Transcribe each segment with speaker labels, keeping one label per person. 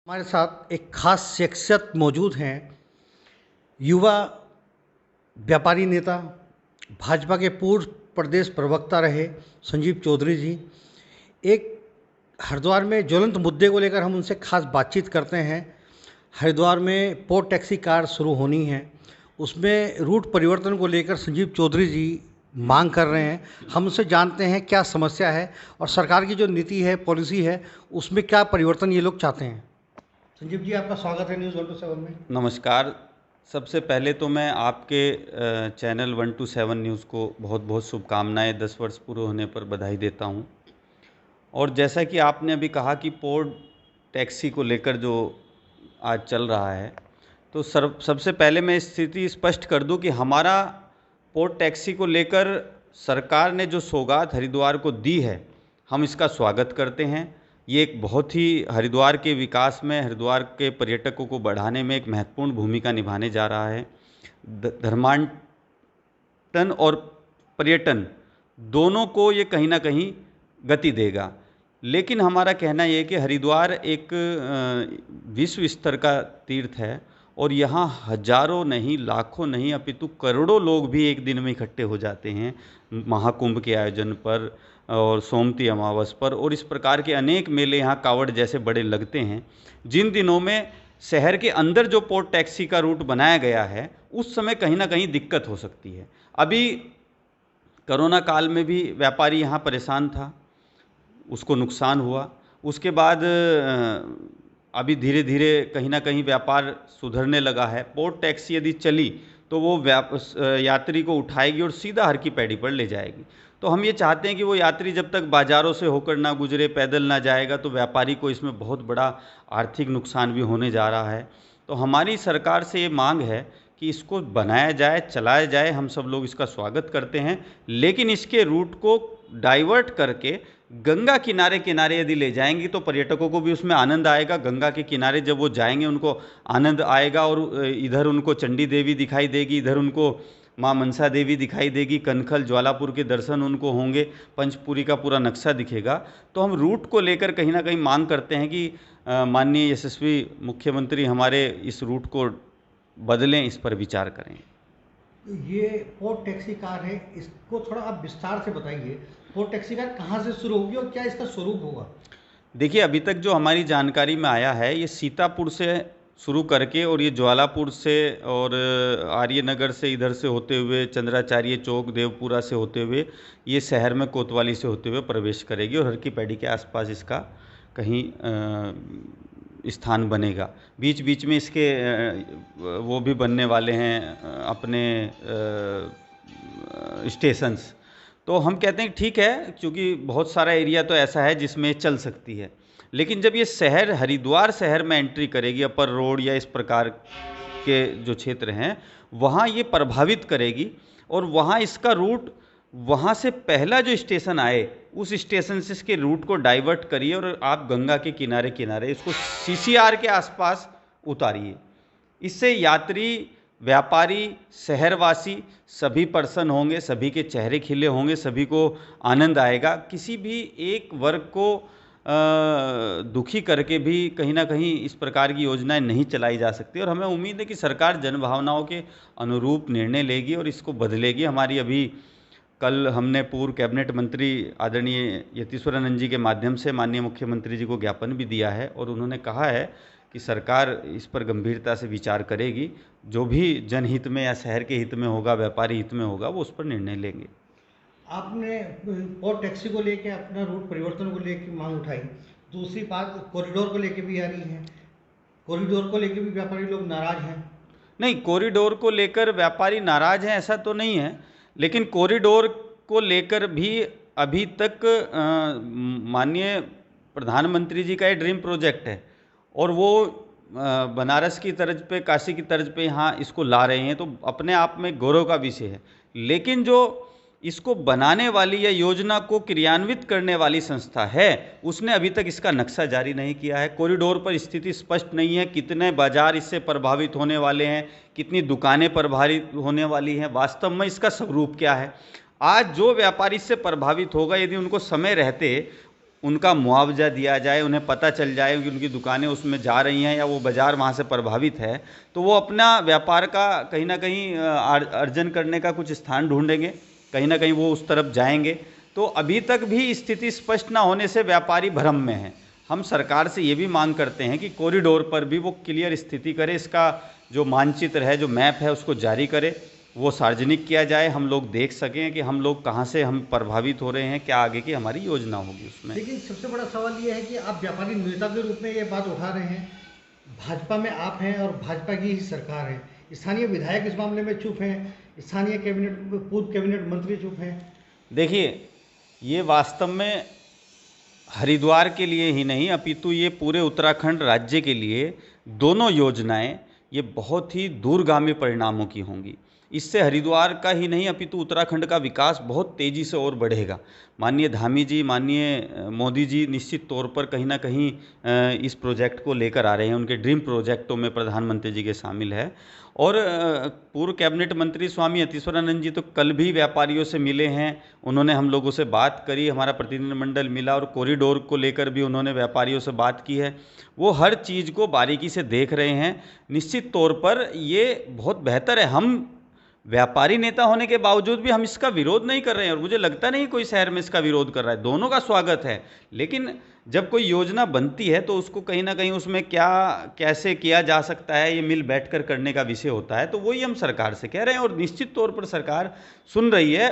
Speaker 1: हमारे साथ एक खास शख्सियत मौजूद हैं। युवा व्यापारी नेता, भाजपा के पूर्व प्रदेश प्रवक्ता रहे संजीव चौधरी जी। एक हरिद्वार में ज्वलंत मुद्दे को लेकर हम उनसे खास बातचीत करते हैं। हरिद्वार में पोर्ट टैक्सी कार शुरू होनी है, उसमें रूट परिवर्तन को लेकर संजीव चौधरी जी मांग कर रहे हैं। हम उनसे जानते हैं क्या समस्या है और सरकार की जो नीति है, पॉलिसी है, उसमें क्या परिवर्तन ये लोग चाहते हैं। संजीव जी, आपका स्वागत है न्यूज़ 127 में।
Speaker 2: नमस्कार। सबसे पहले तो मैं आपके चैनल 127 न्यूज़ को बहुत बहुत शुभकामनाएं 10 वर्ष पूरे होने पर बधाई देता हूं। और जैसा कि आपने अभी कहा कि पोर्ट टैक्सी को लेकर जो आज चल रहा है, तो सबसे पहले मैं स्थिति स्पष्ट कर दूं कि हमारा पोर्ट टैक्सी को लेकर सरकार ने जो सौगात हरिद्वार को दी है, हम इसका स्वागत करते हैं। ये एक बहुत ही हरिद्वार के विकास में, हरिद्वार के पर्यटकों को बढ़ाने में एक महत्वपूर्ण भूमिका निभाने जा रहा है। धर्मांतरण और पर्यटन दोनों को ये कहीं ना कहीं गति देगा। लेकिन हमारा कहना ये है कि हरिद्वार एक विश्व स्तर का तीर्थ है और यहाँ हजारों नहीं, लाखों नहीं, अपितु करोड़ों लोग भी एक दिन में इकट्ठे हो जाते हैं महाकुंभ के आयोजन पर और सोमती अमावस पर, और इस प्रकार के अनेक मेले यहाँ कावड़ जैसे बड़े लगते हैं। जिन दिनों में शहर के अंदर जो पोर्ट टैक्सी का रूट बनाया गया है, उस समय कहीं ना कहीं दिक्कत हो सकती है। अभी कोरोना काल में भी व्यापारी यहाँ परेशान था, उसको नुकसान हुआ। उसके बाद अभी धीरे धीरे कहीं ना कहीं व्यापार सुधरने लगा है। पोर्ट टैक्सी यदि चली तो वो यात्री को उठाएगी और सीधा हर की पैड़ी पर ले जाएगी। तो हम ये चाहते हैं कि वो यात्री जब तक बाज़ारों से होकर ना गुजरे, पैदल ना जाएगा, तो व्यापारी को इसमें बहुत बड़ा आर्थिक नुकसान भी होने जा रहा है। तो हमारी सरकार से ये मांग है कि इसको बनाया जाए, चलाया जाए। हम सब लोग इसका स्वागत करते हैं, लेकिन इसके रूट को डाइवर्ट करके गंगा किनारे किनारे यदि ले जाएंगी तो पर्यटकों को भी उसमें आनंद आएगा। गंगा के किनारे जब वो जाएंगे उनको आनंद आएगा, और इधर उनको चंडी देवी दिखाई देगी, इधर उनको माँ मनसा देवी दिखाई देगी, कनखल ज्वालापुर के दर्शन उनको होंगे, पंचपुरी का पूरा नक्शा दिखेगा। तो हम रूट को लेकर कहीं ना कहीं मांग करते हैं कि माननीय यशस्वी मुख्यमंत्री हमारे इस रूट को बदलें, इस पर विचार करें।
Speaker 1: ये पोर्ट टैक्सी कार है, इसको थोड़ा आप विस्तार से बताइए। पोर्ट टैक्सी कार कहाँ से शुरू होगी और क्या इसका स्वरूप होगा।
Speaker 2: देखिए, अभी तक जो हमारी जानकारी में आया है, ये सीतापुर से शुरू करके और ये ज्वालापुर से और आर्यनगर से इधर से होते हुए चंद्राचार्य चौक, देवपुरा से होते हुए ये शहर में कोतवाली से होते हुए प्रवेश करेगी और हर की पैड़ी के आसपास इसका कहीं स्थान बनेगा। बीच बीच में इसके वो भी बनने वाले हैं अपने स्टेशंस। तो हम कहते हैं ठीक है, क्योंकि बहुत सारा एरिया तो ऐसा है जिसमें चल सकती है, लेकिन जब ये शहर हरिद्वार शहर में एंट्री करेगी, अपर रोड या इस प्रकार के जो क्षेत्र हैं, वहाँ ये प्रभावित करेगी। और वहाँ इसका रूट, वहाँ से पहला जो स्टेशन आए उस स्टेशन से इसके रूट को डाइवर्ट करिए और आप गंगा के किनारे किनारे इसको सीसीआर के आसपास उतारिए। इससे यात्री, व्यापारी, शहरवासी सभी प्रसन्न होंगे, सभी के चेहरे खिले होंगे, सभी को आनंद आएगा। किसी भी एक वर्ग को दुखी करके भी कहीं ना कहीं इस प्रकार की योजनाएं नहीं चलाई जा सकती। और हमें उम्मीद है कि सरकार जनभावनाओं के अनुरूप निर्णय लेगी और इसको बदलेगी। हमारी अभी कल हमने पूर्व कैबिनेट मंत्री आदरणीय यतीश्वरानंद जी के माध्यम से माननीय मुख्यमंत्री जी को ज्ञापन भी दिया है और उन्होंने कहा है कि सरकार इस पर गंभीरता से विचार करेगी। जो भी जनहित में या शहर के हित में होगा, व्यापारी हित में होगा, वो उस पर निर्णय लेंगे।
Speaker 1: आपने पोर्ट टैक्सी को लेके, अपना रूट परिवर्तन को लेके मांग उठाई। दूसरी बात कॉरिडोर को लेके भी आ रही है। कॉरिडोर को लेके भी व्यापारी लोग नाराज हैं।
Speaker 2: नहीं, कॉरिडोर को लेकर व्यापारी नाराज हैं ऐसा तो नहीं है, लेकिन कॉरिडोर को लेकर भी अभी तक माननीय प्रधानमंत्री जी का ये ड्रीम प्रोजेक्ट है और वो बनारस की तर्ज पे, काशी की तर्ज पे यहाँ इसको ला रहे हैं, तो अपने आप में गौरव का विषय है। लेकिन जो इसको बनाने वाली या योजना को क्रियान्वित करने वाली संस्था है, उसने अभी तक इसका नक्शा जारी नहीं किया है। कॉरिडोर पर स्थिति स्पष्ट नहीं है, कितने बाजार इससे प्रभावित होने वाले हैं, कितनी दुकानें प्रभावित होने वाली हैं, वास्तव में इसका स्वरूप क्या है। आज जो व्यापारी इससे प्रभावित होगा, यदि उनको समय रहते उनका मुआवजा दिया जाए, उन्हें पता चल जाए कि उनकी दुकानें उसमें जा रही हैं या वो बाज़ार वहाँ से प्रभावित है, तो वो अपना व्यापार का कहीं ना कहीं अर्जन करने का कुछ स्थान ढूंढेंगे, कहीं ना कहीं वो उस तरफ जाएंगे। तो अभी तक भी स्थिति स्पष्ट ना होने से व्यापारी भ्रम में हैं। हम सरकार से ये भी मांग करते हैं कि कॉरिडोर पर भी वो क्लियर स्थिति करे, इसका जो मानचित्र है, जो मैप है, उसको जारी करे, वो सार्वजनिक किया जाए, हम लोग देख सकें कि हम लोग कहाँ से हम प्रभावित हो रहे हैं, क्या आगे की हमारी योजना होगी उसमें।
Speaker 1: लेकिन सबसे बड़ा सवाल ये है कि आप व्यापारी नेता के रूप में ये बात उठा रहे हैं, भाजपा में आप हैं और भाजपा की ही सरकार है, स्थानीय विधायक इस मामले में चुप हैं, स्थानीय कैबिनेट पूर्व कैबिनेट मंत्री चुप हैं।
Speaker 2: देखिए, ये वास्तव में हरिद्वार के लिए ही नहीं अपितु ये पूरे उत्तराखंड राज्य के लिए दोनों योजनाएं ये बहुत ही दूरगामी परिणामों की होंगी। इससे हरिद्वार का ही नहीं अपितु उत्तराखंड का विकास बहुत तेज़ी से और बढ़ेगा। माननीय धामी जी, माननीय मोदी जी निश्चित तौर पर कहीं ना कहीं इस प्रोजेक्ट को लेकर आ रहे हैं, उनके ड्रीम प्रोजेक्टों में प्रधानमंत्री जी के शामिल है। और पूर्व कैबिनेट मंत्री स्वामी यतीश्वरानंद जी तो कल भी व्यापारियों से मिले हैं, उन्होंने हम लोगों से बात करी, हमारा प्रतिनिधिमंडल मिला और कॉरिडोर को लेकर भी उन्होंने व्यापारियों से बात की है। वो हर चीज़ को बारीकी से देख रहे हैं। निश्चित तौर पर ये बहुत बेहतर है। हम व्यापारी नेता होने के बावजूद भी हम इसका विरोध नहीं कर रहे हैं और मुझे लगता नहीं कोई शहर में इसका विरोध कर रहा है, दोनों का स्वागत है। लेकिन जब कोई योजना बनती है तो उसको कहीं ना कहीं उसमें क्या कैसे किया जा सकता है, ये मिल बैठकर करने का विषय होता है। तो वही हम सरकार से कह रहे हैं और निश्चित तौर पर सरकार सुन रही है।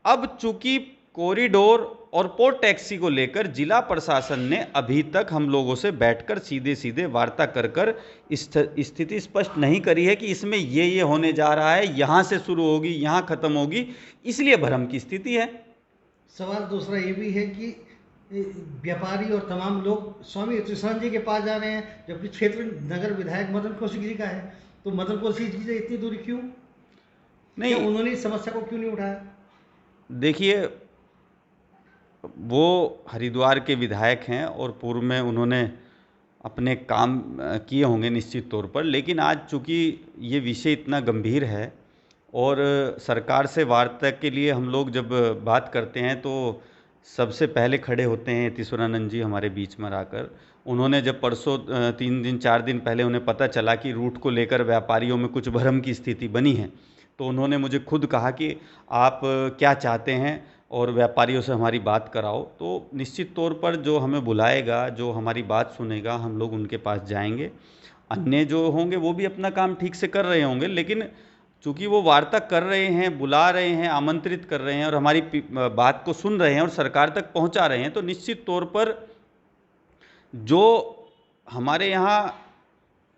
Speaker 2: अब चूंकि कॉरिडोर और पोर्ट टैक्सी को लेकर जिला प्रशासन ने अभी तक हम लोगों से बैठकर सीधे सीधे वार्ता कर कर स्थिति स्पष्ट नहीं करी है कि इसमें ये होने जा रहा है, यहाँ से शुरू होगी, यहाँ खत्म होगी, इसलिए भ्रम की स्थिति है।
Speaker 1: सवाल दूसरा ये भी है कि व्यापारी और तमाम लोग स्वामी यतीश्वरानंद जी के पास जा रहे हैं, जबकि क्षेत्र नगर विधायक मदन कौशिक जी का है। तो मदन कौशिक जी से इतनी दूरी क्यों नहीं, उन्होंने इस समस्या को क्यों नहीं उठाया?
Speaker 2: देखिए, वो हरिद्वार के विधायक हैं और पूर्व में उन्होंने अपने काम किए होंगे निश्चित तौर पर, लेकिन आज चूँकि ये विषय इतना गंभीर है और सरकार से वार्ता के लिए हम लोग जब बात करते हैं तो सबसे पहले खड़े होते हैं यतीश्वरानंद जी हमारे बीच में आकर। उन्होंने जब परसों 3 दिन 4 दिन पहले उन्हें पता चला कि रूट को लेकर व्यापारियों में कुछ भ्रम की स्थिति बनी है, तो उन्होंने मुझे खुद कहा कि आप क्या चाहते हैं और व्यापारियों से हमारी बात कराओ। तो निश्चित तौर पर जो हमें बुलाएगा, जो हमारी बात सुनेगा, हम लोग उनके पास जाएंगे। अन्य जो होंगे वो भी अपना काम ठीक से कर रहे होंगे, लेकिन चूँकि वो वार्ता कर रहे हैं, बुला रहे हैं, आमंत्रित कर रहे हैं और हमारी बात को सुन रहे हैं और सरकार तक पहुंचा रहे हैं, तो निश्चित तौर पर जो हमारे यहाँ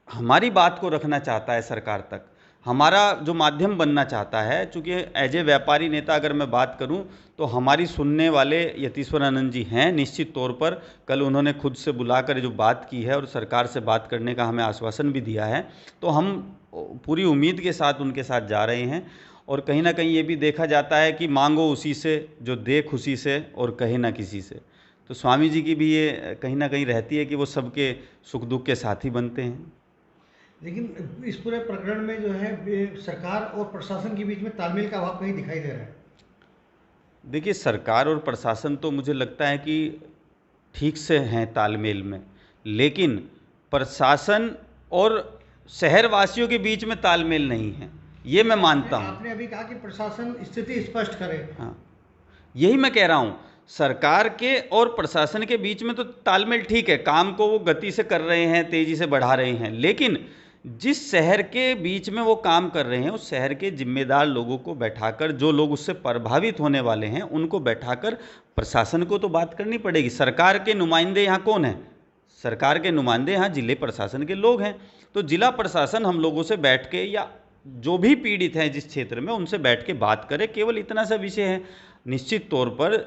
Speaker 2: हमारी बात को रखना चाहता है सरकार तक, हमारा जो माध्यम बनना चाहता है, चूँकि एज ए व्यापारी नेता अगर मैं बात करूं तो हमारी सुनने वाले यतीश्वरानंद जी हैं। निश्चित तौर पर कल उन्होंने खुद से बुलाकर जो बात की है और सरकार से बात करने का हमें आश्वासन भी दिया है, तो हम पूरी उम्मीद के साथ उनके साथ जा रहे हैं। और कहीं ना कहीं ये भी देखा जाता है कि मांगो उसी से जो दे खुशी से और कहे ना किसी से। तो स्वामी जी की भी ये कहीं ना कहीं रहती है कि वो सबके सुख दुख के साथी बनते हैं।
Speaker 1: लेकिन इस पूरे प्रकरण में जो है सरकार और प्रशासन के बीच में तालमेल का अभाव कहीं दिखाई दे रहा है।
Speaker 2: देखिए, सरकार और प्रशासन तो मुझे लगता है कि ठीक से हैं तालमेल में, लेकिन प्रशासन और शहरवासियों के बीच में तालमेल नहीं है, ये मैं मानता हूँ।
Speaker 1: आपने अभी कहा कि प्रशासन स्थिति स्पष्ट करे।
Speaker 2: हाँ, यही मैं कह रहा हूँ। सरकार के और प्रशासन के बीच में तो तालमेल ठीक है, काम को वो गति से कर रहे हैं, तेज़ी से बढ़ा रहे हैं, लेकिन जिस शहर के बीच में वो काम कर रहे हैं उस शहर के जिम्मेदार लोगों को बैठाकर, जो लोग उससे प्रभावित होने वाले हैं उनको बैठाकर प्रशासन को तो बात करनी पड़ेगी। सरकार के नुमाइंदे यहाँ कौन हैं? सरकार के नुमाइंदे यहाँ जिले प्रशासन के लोग हैं। तो जिला प्रशासन हम लोगों से बैठ के, या जो भी पीड़ित हैं जिस क्षेत्र में, उनसे बैठ के बात करे, केवल इतना सा विषय है। निश्चित तौर पर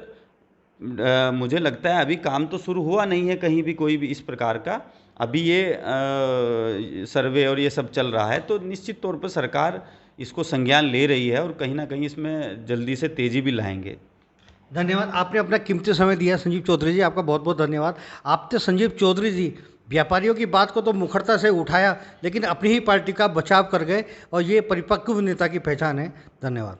Speaker 2: मुझे लगता है अभी काम तो शुरू हुआ नहीं है कहीं भी कोई भी इस प्रकार का, अभी ये सर्वे और ये सब चल रहा है, तो निश्चित तौर पर सरकार इसको संज्ञान ले रही है और कहीं ना कहीं इसमें जल्दी से तेज़ी भी लाएंगे।
Speaker 1: धन्यवाद, आपने अपना कीमती समय दिया संजीव चौधरी जी, आपका बहुत बहुत धन्यवाद। आपने संजीव चौधरी जी व्यापारियों की बात को तो मुखरता से उठाया, लेकिन अपनी ही पार्टी का बचाव कर गए और ये परिपक्व नेता की पहचान है। धन्यवाद।